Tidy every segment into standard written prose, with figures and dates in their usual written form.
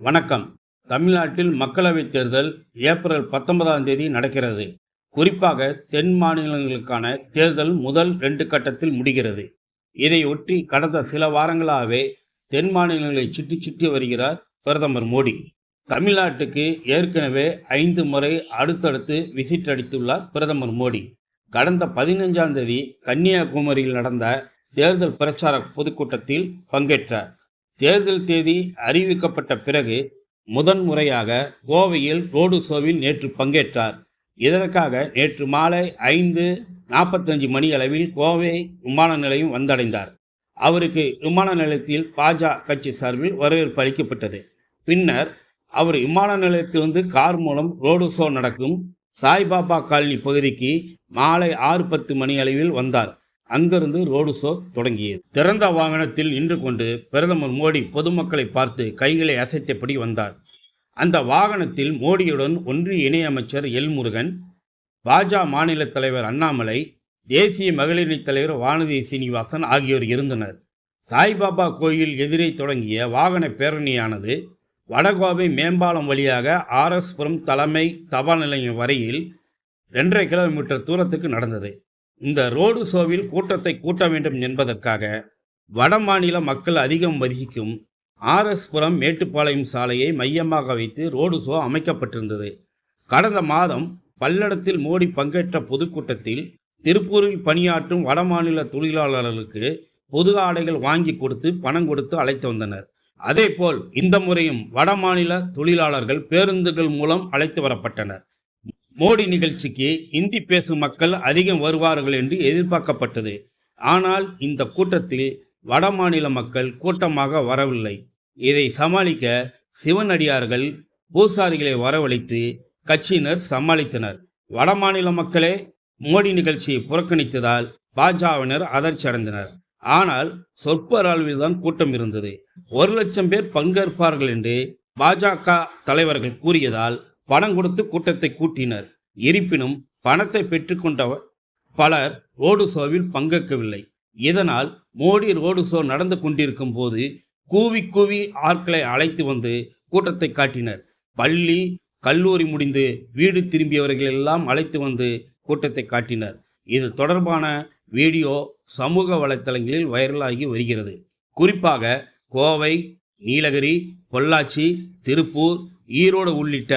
வணக்கம். தமிழ்நாட்டில் மக்களவைத் தேர்தல் ஏப்ரல் 19ஆம் தேதி நடக்கிறது. குறிப்பாக தென் மாநிலங்களுக்கான தேர்தல் முதல் 2 கட்டத்தில் முடிகிறது. இதையொட்டி கடந்த சில வாரங்களாகவே தென் மாநிலங்களை சுற்றி சுற்றி வருகிறார் பிரதமர் மோடி. தமிழ்நாட்டுக்கு ஏற்கனவே 5 முறை அடுத்தடுத்து விசிட் அடித்துள்ளார் பிரதமர் மோடி. கடந்த 15ஆம் தேதி கன்னியாகுமரியில் நடந்த தேர்தல் பிரச்சார பொதுக்கூட்டத்தில் பங்கேற்றார். தேர்தல் தேதி அறிவிக்கப்பட்ட பிறகு முதன்முறையாக கோவையில் ரோடு ஷோவில் நேற்று பங்கேற்றார். இதற்காக நேற்று மாலை 5:45 மணி அளவில் கோவை விமான நிலையம் வந்தடைந்தார். அவருக்கு விமான நிலையத்தில் பாஜக கட்சி சார்பில் வரவேற்பு அளிக்கப்பட்டது. பின்னர் அவர் விமான நிலையத்திலிருந்து கார் மூலம் ரோடு ஷோ நடக்கும் சாய்பாபா காலனி பகுதிக்கு மாலை 6:10 மணி அளவில் வந்தார். அங்கிருந்து ரோடு ஷோ தொடங்கியது. திறந்த வாகனத்தில் நின்று கொண்டு பிரதமர் மோடி பொதுமக்களை பார்த்து கைகளை அசைத்தபடி வந்தார். அந்த வாகனத்தில் மோடியுடன் ஒன்றிய இணையமைச்சர் எல் முருகன், பாஜக மாநில தலைவர் அண்ணாமலை, தேசிய மகளிரணி தலைவர் வானதி சீனிவாசன் ஆகியோர் இருந்தனர். சாய்பாபா கோயில் எதிரே தொடங்கிய வாகன பேரணியானது வடகோவை மேம்பாலம் வழியாக ஆர்எஸ்புரம் தலைமை தபால் நிலையம் வரையில் 2.5 கிலோமீட்டர் தூரத்துக்கு நடந்தது. இந்த ரோடு ஷோவில் கூட்டத்தை கூட்ட வேண்டும் என்பதற்காக வட மாநில மக்கள் அதிகம் வசிக்கும் ஆர்எஸ்புரம் மேட்டுப்பாளையம் சாலையை மையமாக வைத்து ரோடு ஷோ அமைக்கப்பட்டிருந்தது. கடந்த மாதம் பல்லடத்தில் மோடி பங்கேற்ற பொதுக்கூட்டத்தில் திருப்பூரில் பணியாற்றும் வட மாநில தொழிலாளர்களுக்கு பொது ஆடைகள் வாங்கி கொடுத்து பணம் கொடுத்து அழைத்து வந்தனர். அதேபோல் இந்த முறையும் வட மாநில தொழிலாளர்கள் பேருந்துகள் மூலம் அழைத்து வரப்பட்டனர். மோடி நிகழ்ச்சிக்கு இந்தி பேசும் மக்கள் அதிகம் வருவார்கள் என்று எதிர்பார்க்கப்பட்டது. ஆனால் இந்த கூட்டத்தில் வட மாநில மக்கள் கூட்டமாக வரவில்லை. இதை சமாளிக்க சிவனடியார்கள் பூசாரிகளை வரவழைத்து கட்சியினர் சமாளித்தனர். வட மாநில மக்களே மோடி நிகழ்ச்சியை புறக்கணித்ததால் பாஜகவினர் அதிர்ச்சி அடைந்தனர். ஆனால் சொற்ப அளவில்தான் கூட்டம் இருந்தது. 1 லட்சம் பேர் பங்கேற்பார்கள் என்று பாஜக தலைவர்கள் கூறியதால் பணம் கொடுத்து கூட்டத்தை கூட்டினர். இருப்பினும் பணத்தை பெற்றுக்கொண்ட பலர் ரோடு ஷோவில் பங்கேற்கவில்லை. இதனால் மோடி ரோடு ஷோ நடந்து கொண்டிருக்கும் போது கூவி கூவி ஆட்களை அழைத்து வந்து கூட்டத்தை காட்டினர். பள்ளி கல்லூரி முடிந்து வீடு திரும்பியவர்கள் எல்லாம் அழைத்து வந்து கூட்டத்தை காட்டினர். இது தொடர்பான வீடியோ சமூக வலைத்தளங்களில் வைரலாகி வருகிறது. குறிப்பாக கோவை, நீலகிரி, பொள்ளாச்சி, திருப்பூர், ஈரோடு உள்ளிட்ட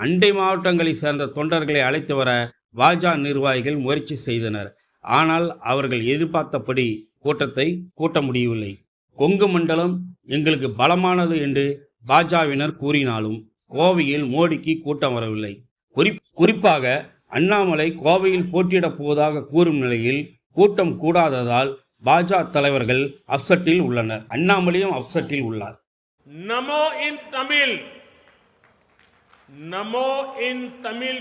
அண்டை மாவட்டங்களை சேர்ந்த தொண்டர்களை அழைத்து வர பாஜக நிர்வாகிகள் முயற்சி செய்தனர். ஆனால் அவர்கள் எதிர்பார்த்தபடி கூட்டத்தை கூட்ட முடியவில்லை. கொங்கு மண்டலம் எங்களுக்கு பலமானது என்று பாஜகவினர் கூறினாலும் கோவையில் மோடிக்கு கூட்டம் வரவில்லை. குறிப்பாக அண்ணாமலை கோவையில் போட்டியிடப் போவதாக கூறும் நிலையில் கூட்டம் கூடாததால் பாஜக தலைவர்கள் அப்செட்டில் உள்ளனர். அண்ணாமலையும் அப்செட்டில் உள்ளார். நமோ இன் தமிழ், நமோ இன் தமிழ்.